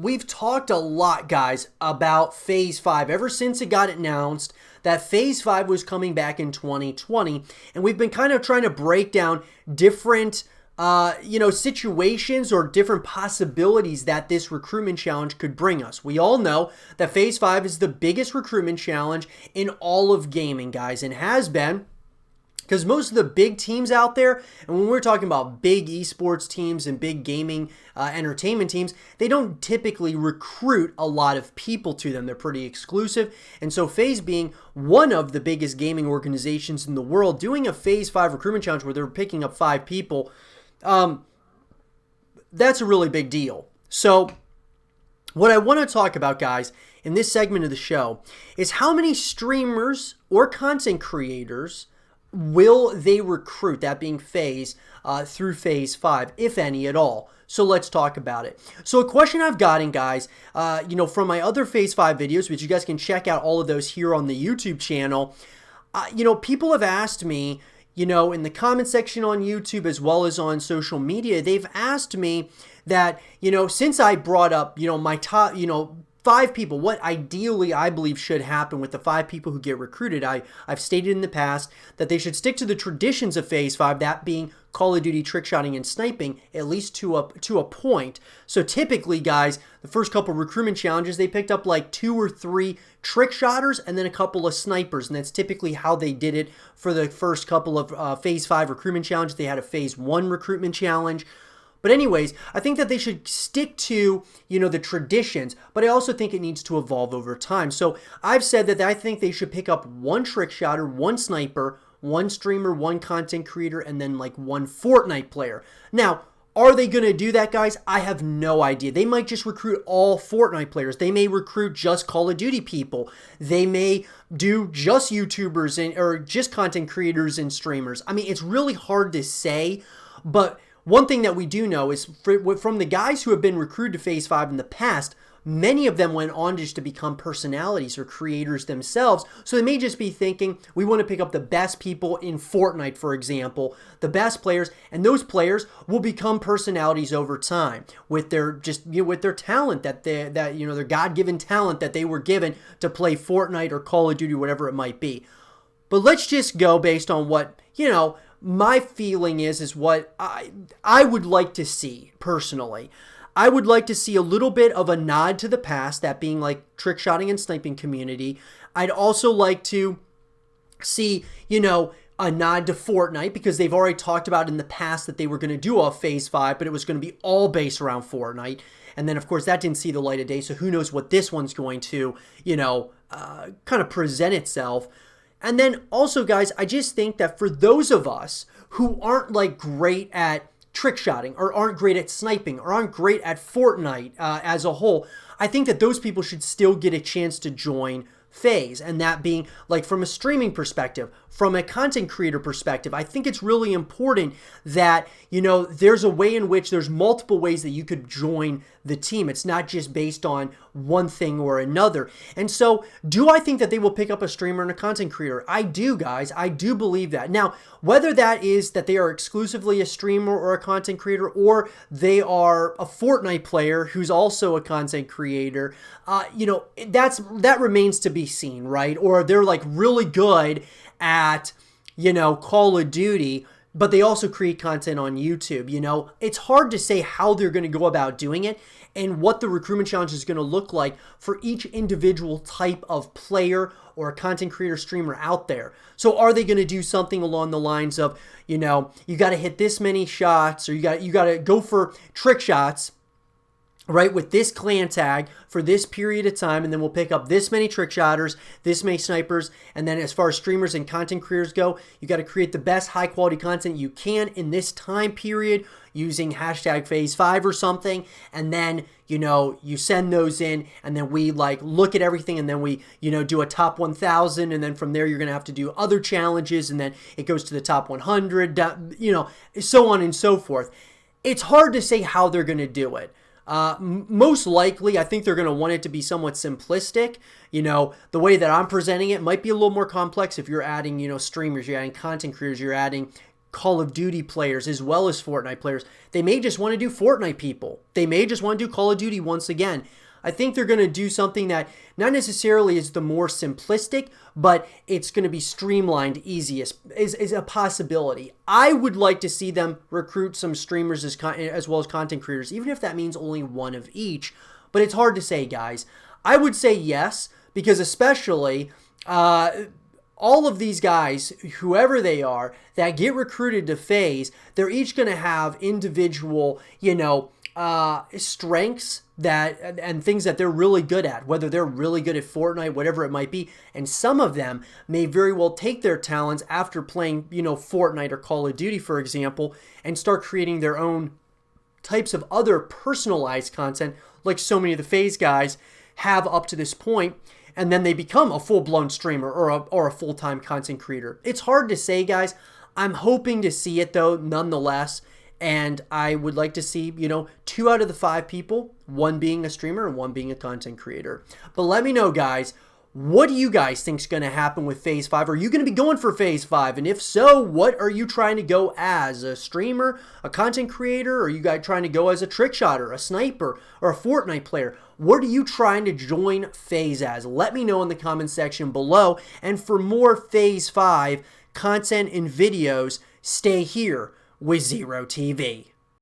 We've talked a lot, guys, about Phase 5 ever since it got announced that Phase 5 was coming back in 2020. And we've been kind of trying to break down different situations or different possibilities that this recruitment challenge could bring us. We all know that Phase 5 is the biggest recruitment challenge in all of gaming, guys, and has been. Because most of the big teams out there, and when we're talking about big esports teams and big gaming entertainment teams, they don't typically recruit a lot of people to them. They're pretty exclusive. And so FaZe being one of the biggest gaming organizations in the world, doing a Phase 5 recruitment challenge where they're picking up 5 people, that's a really big deal. So what I want to talk about, guys, in this segment of the show is how many streamers or content creators will they recruit, that being FaZe, through Phase 5, if any at all. So let's talk about it. So a question I've gotten, guys, from my other Phase 5 videos, which you guys can check out all of those here on the YouTube channel, people have asked me, in the comment section on YouTube as well as on social media, they've asked me that, since I brought up, my top, 5 people, what ideally I believe should happen with the 5 people who get recruited. I've stated in the past that they should stick to the traditions of Phase 5, that being Call of Duty trickshotting and sniping, at least to a point. So typically, guys, the first couple recruitment challenges, they picked up like 2 or 3 trickshotters and then a couple of snipers, and that's typically how they did it for the first couple of Phase 5 recruitment challenges. They had a Phase 1 recruitment challenge. But anyways, I think that they should stick to, the traditions, but I also think it needs to evolve over time. So I've said that I think they should pick up 1 trick shotter, 1 sniper, 1 streamer, 1 content creator, and then like 1 Fortnite player. Now, are they going to do that, guys? I have no idea. They might just recruit all Fortnite players. They may recruit just Call of Duty people. They may do just YouTubers or just content creators and streamers. I mean, it's really hard to say, but one thing that we do know is from the guys who have been recruited to Phase 5 in the past, many of them went on just to become personalities or creators themselves. So they may just be thinking, we want to pick up the best people in Fortnite, for example, the best players, and those players will become personalities over time with their with their talent their God-given talent that they were given to play Fortnite or Call of Duty, whatever it might be. But let's just go based on what, my feeling is what I would like to see personally. I would like to see a little bit of a nod to the past, that being like trickshotting and sniping community. I'd also like to see, a nod to Fortnite, because they've already talked about in the past that they were going to do a Phase 5, but it was going to be all based around Fortnite. And then, of course, that didn't see the light of day, so who knows what this one's going to, kind of present itself. And then also, guys, I just think that for those of us who aren't like great at trickshotting or aren't great at sniping or aren't great at Fortnite as a whole, I think that those people should still get a chance to join Phase. And that being like from a streaming perspective, from a content creator perspective, I think it's really important that, there's a way in which there's multiple ways that you could join the team. It's not just based on one thing or another. And so do I think that they will pick up a streamer and a content creator? I do, guys. I do believe that. Now, whether that is that they are exclusively a streamer or a content creator, or they are a Fortnite player who's also a content creator, that remains to be seen, right? Or they're like really good at, Call of Duty, but they also create content on YouTube. It's hard to say how they're going to go about doing it and what the recruitment challenge is going to look like for each individual type of player or a content creator streamer out there. So are they going to do something along the lines of, you got to hit this many shots, or you got to go for trick shots, right, with this clan tag for this period of time, and then we'll pick up this many trick shotters, this many snipers, and then as far as streamers and content creators go, you got to create the best high quality content you can in this time period using hashtag Phase 5 or something, and then you send those in, and then we look at everything, and then we do a top 1,000, and then from there you're gonna have to do other challenges, and then it goes to the top 100, so on and so forth. It's hard to say how they're gonna do it. Most likely, I think they're going to want it to be somewhat simplistic. The way that I'm presenting it might be a little more complex if you're adding, streamers, you're adding content creators, you're adding Call of Duty players as well as Fortnite players. They may just want to do Fortnite people. They may just want to do Call of Duty once again. I think they're going to do something that not necessarily is the more simplistic, but it's going to be streamlined easiest, is a possibility. I would like to see them recruit some streamers as well as content creators, even if that means only one of each. But it's hard to say, guys. I would say yes, because especially all of these guys, whoever they are, that get recruited to FaZe, they're each going to have individual, strengths and things that they're really good at, whether they're really good at Fortnite, whatever it might be. And some of them may very well take their talents after playing, Fortnite or Call of Duty, for example, and start creating their own types of other personalized content, like so many of the FaZe guys have up to this point, and then they become a full-blown streamer or a full-time content creator. It's hard to say, guys. I'm hoping to see it, though, nonetheless. And I would like to see, 2 out of the 5 people, one being a streamer and one being a content creator. But let me know, guys, what do you guys think is going to happen with FaZe 5? Are you going to be going for FaZe 5? And if so, what are you trying to go as? A streamer, a content creator? Or are you guys trying to go as a trick shotter, a sniper, or a Fortnite player? What are you trying to join FaZe as? Let me know in the comment section below. And for more FaZe 5 content and videos, stay here with Zero TV.